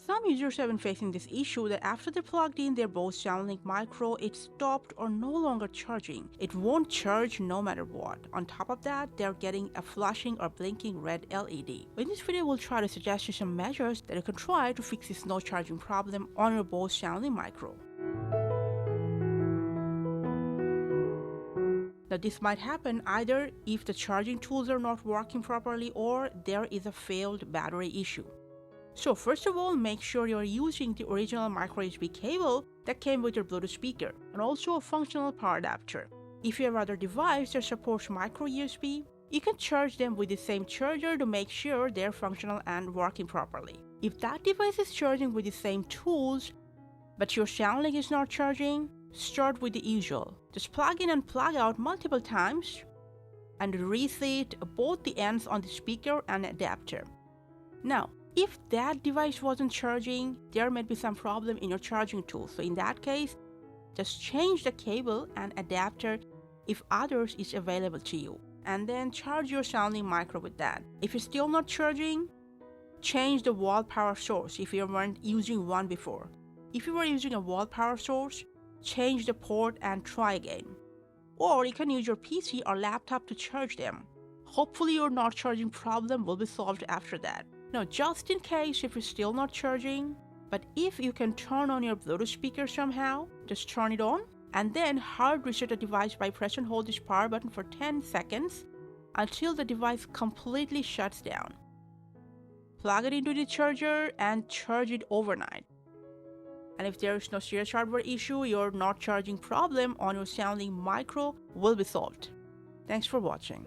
Some users have been facing this issue that after they plugged in their Bose Soundlink Micro, it stopped or no longer charging. It won't charge no matter what. On top of that, they're getting a flashing or blinking red LED. In this video, we'll try to suggest you some measures that you can try to fix this no charging problem on your Bose Soundlink Micro. Now, this might happen either if the charging tools are not working properly or there is a failed battery issue. So first of all, make sure you're using the original micro USB cable that came with your Bluetooth speaker and also a functional power adapter. If you have other device that supports micro USB, you can charge them with the same charger to make sure they're functional and working properly. If that device is charging with the same tools, but your Soundlink is not charging, start with the usual. Just plug in and plug out multiple times and reset both the ends on the speaker and adapter. Now, if that device wasn't charging, there might be some problem in your charging tool. So in that case, just change the cable and adapter if others is available to you. And then charge your Soundlink Micro with that. If it's still not charging, change the wall power source if you weren't using one before. If you were using a wall power source, change the port and try again. Or you can use your PC or laptop to charge them. Hopefully your not charging problem will be solved after that. Now, just in case if it's still not charging, but if you can turn on your Bluetooth speaker somehow, just turn it on and then hard reset the device by press and hold this power button for 10 seconds until the device completely shuts down. Plug it into the charger and charge it overnight. And if there is no serious hardware issue, your not charging problem on your Soundlink Micro will be solved. Thanks for watching.